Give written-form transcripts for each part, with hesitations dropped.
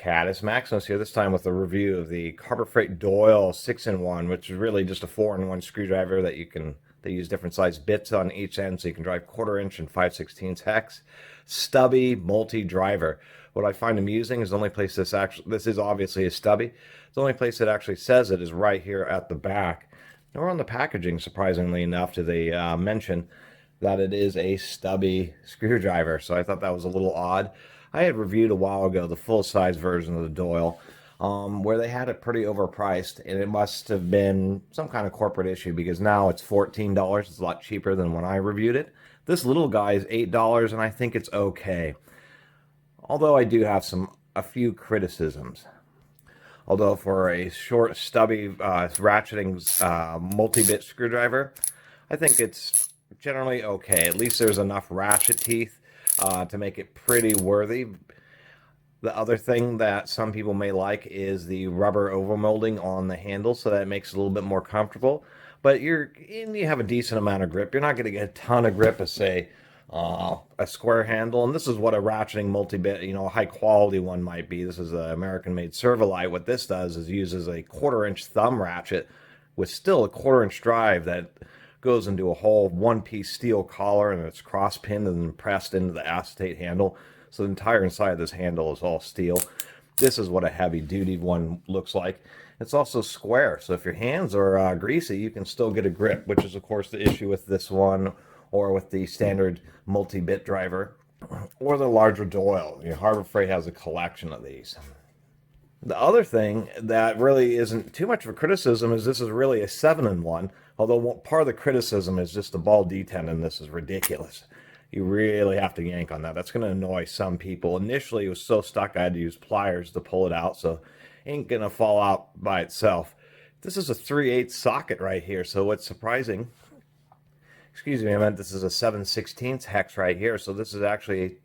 Catus. Maximus here, this time with a review of the Harbor Freight Doyle 6-in-1, which is really just a 4-in-1 screwdriver that they use different size bits on each end, so you can drive 1/4 inch and 5/16 hex. Stubby multi-driver. What I find amusing is the only place this is obviously a stubby. The only place it actually says it is right here at the back. Nor on the packaging, surprisingly enough, do they mention that it is a stubby screwdriver. So I thought that was a little odd. I had reviewed a while ago the full-size version of the Doyle, where they had it pretty overpriced, and it must have been some kind of corporate issue because now it's $14. It's a lot cheaper than when I reviewed it. This little guy is $8, and I think it's okay. Although I do have a few criticisms. Although for a short, stubby ratcheting multi-bit screwdriver, I think it's generally okay. At least there's enough ratchet teeth to make it pretty worthy. The other thing that some people may like is the rubber overmolding on the handle, so that makes it a little bit more comfortable. But you have a decent amount of grip. You're not going to get a ton of grip as, say, a square handle. And this is what a ratcheting multi-bit, a high quality one might be. This is an American-made Servolite. What this does is uses a 1/4 inch thumb ratchet with still a 1/4 inch drive that goes into a whole one-piece steel collar, and it's cross-pinned and pressed into the acetate handle. So the entire inside of this handle is all steel. This is what a heavy-duty one looks like. It's also square, so if your hands are greasy, you can still get a grip, which is, of course, the issue with this one or with the standard multi-bit driver or the larger Doyle. Harbor Freight has a collection of these. The other thing that really isn't too much of a criticism is this is really a 7-in-1, although part of the criticism is just the ball detent in this is ridiculous. You really have to yank on that. That's going to annoy some people. Initially, it was so stuck I had to use pliers to pull it out, so it ain't going to fall out by itself. This is a 3/8 socket right here, so what's surprising, excuse me, I meant this is a 7/16 hex right here, so this is actually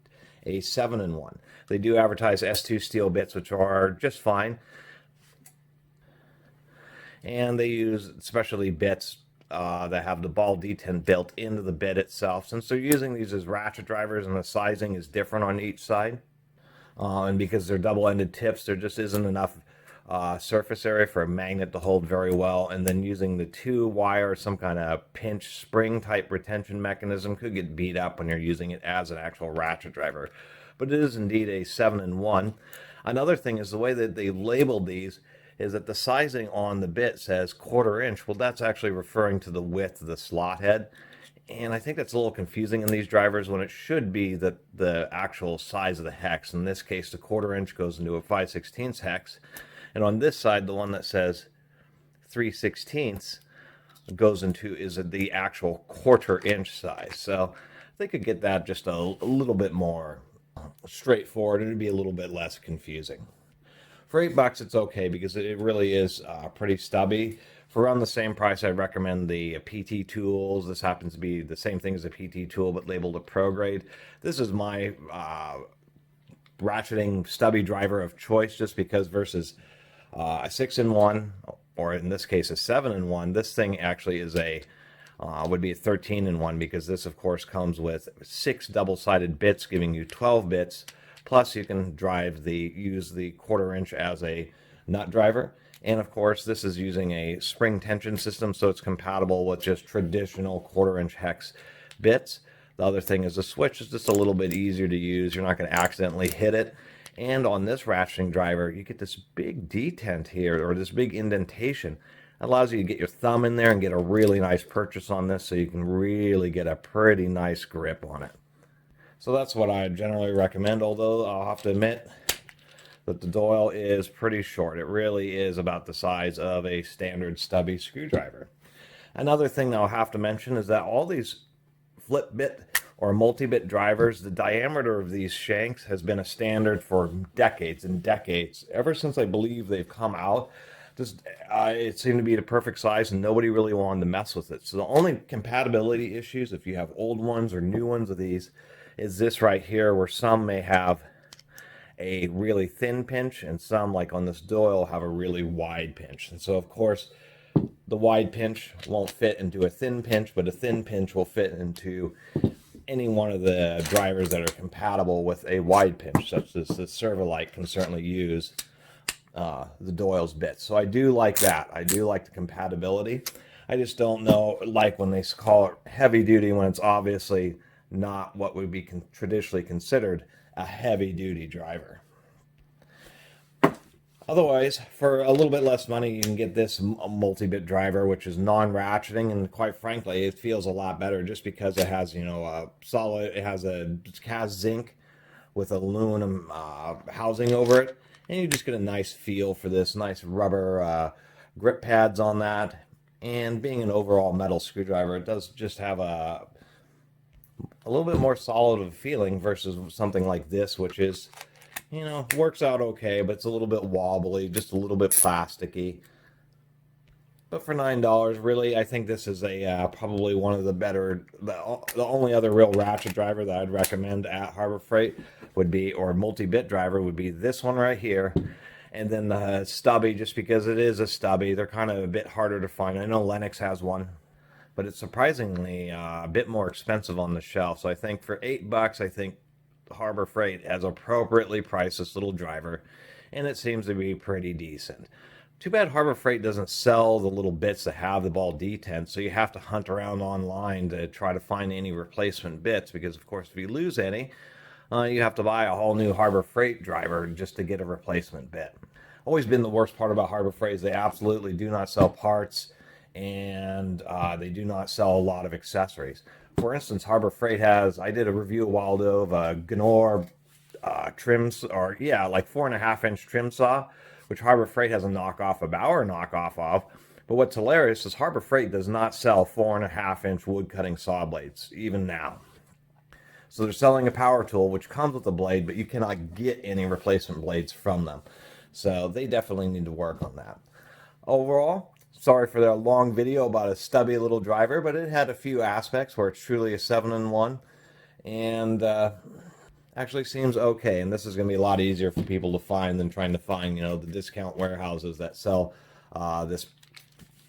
a 7-in-1. They do advertise S2 steel bits, which are just fine. And they use specialty bits that have the ball detent built into the bit itself. Since they're using these as ratchet drivers and the sizing is different on each side, and because they're double-ended tips, there just isn't enough surface area for a magnet to hold very well. And then using the 2-wire, some kind of pinch spring type retention mechanism could get beat up when you're using it as an actual ratchet driver. But it is indeed a 7-in-1. Another thing is the way that they labeled these is that the sizing on the bit says 1/4 inch. Well, that's actually referring to the width of the slot head. And I think that's a little confusing in these drivers when it should be the actual size of the hex. In this case, the 1/4 inch goes into a 5/16 hex. And on this side, the one that says 3/16 goes into is the actual 1/4 inch size. So they could get that just a little bit more straightforward, and it'd be a little bit less confusing. For $8, it's okay because it really is pretty stubby. For around the same price, I'd recommend the PT tools. This happens to be the same thing as a PT tool, but labeled a pro grade. This is my ratcheting stubby driver of choice, just because versus a 6-in-1, or in this case a 7-in-1, this thing actually is would be a 13-in-1, because this of course comes with 6 double-sided bits giving you 12 bits, plus you can use the 1/4 inch as a nut driver. And of course this is using a spring tension system, so it's compatible with just traditional 1/4 inch hex bits. The other thing is the switch is just a little bit easier to use. You're not going to accidentally hit it. And on this ratcheting driver, you get this big detent here, or this big indentation. It allows you to get your thumb in there and get a really nice purchase on this, so you can really get a pretty nice grip on it. So that's what I generally recommend, although I'll have to admit that the Doyle is pretty short. It really is about the size of a standard stubby screwdriver. Another thing that I'll have to mention is that all these flip bit or multi-bit drivers, the diameter of these shanks has been a standard for decades and decades. Ever since I believe they've come out, it seemed to be the perfect size, and nobody really wanted to mess with it. So the only compatibility issues, if you have old ones or new ones of these, is this right here, where some may have a really thin pinch and some, like on this Doyle, have a really wide pinch. And so of course the wide pinch won't fit into a thin pinch, but a thin pinch will fit into any one of the drivers that are compatible with a wide pinch, such as the Servolite can certainly use the Doyle's bits. So I do like that. I do like the compatibility. I just don't know, like when they call it heavy duty, when it's obviously not what would be traditionally considered a heavy duty driver. Otherwise, for a little bit less money, you can get this MultiBit driver, which is non-ratcheting, and quite frankly, it feels a lot better just because it has, you know, a solid, it has a cast zinc with aluminum housing over it, and you just get a nice feel for this, nice rubber grip pads on that, and being an overall metal screwdriver, it does just have a little bit more solid of a feeling versus something like this, which is, you know, works out okay, but it's a little bit wobbly, just a little bit plasticky. But for $9, really, I think this is a probably one of the better, the only other real ratchet driver that I'd recommend at Harbor Freight would be, or multi-bit driver would be this one right here. And then the Stubby, just because it is a Stubby, they're kind of a bit harder to find. I know Lennox has one, but it's surprisingly a bit more expensive on the shelf. So I think for $8, I think Harbor Freight has appropriately priced this little driver, and it seems to be pretty decent. Too bad Harbor Freight doesn't sell the little bits that have the ball detents, so you have to hunt around online to try to find any replacement bits, because of course if you lose any, you have to buy a whole new Harbor Freight driver just to get a replacement bit. Always been the worst part about Harbor Freight is they absolutely do not sell parts, and they do not sell a lot of accessories. For instance, Harbor Freight has, I did a review a while ago of a Gnor trims, or yeah, like 4.5-inch trim saw, which Harbor Freight has a knockoff, a Bauer knockoff of. But what's hilarious is Harbor Freight does not sell 4.5-inch wood cutting saw blades, even now. So they're selling a power tool, which comes with a blade, but you cannot get any replacement blades from them. So they definitely need to work on that. Overall, sorry for that long video about a stubby little driver, but it had a few aspects where it's truly a 7-in-1, and actually seems okay. And this is going to be a lot easier for people to find than trying to find, you know, the discount warehouses that sell this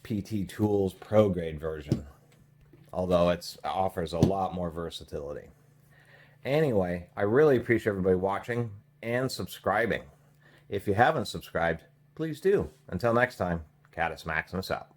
PT Tools Pro Grade version, although it offers a lot more versatility. Anyway, I really appreciate everybody watching and subscribing. If you haven't subscribed, please do. Until next time, Catus Maximus out.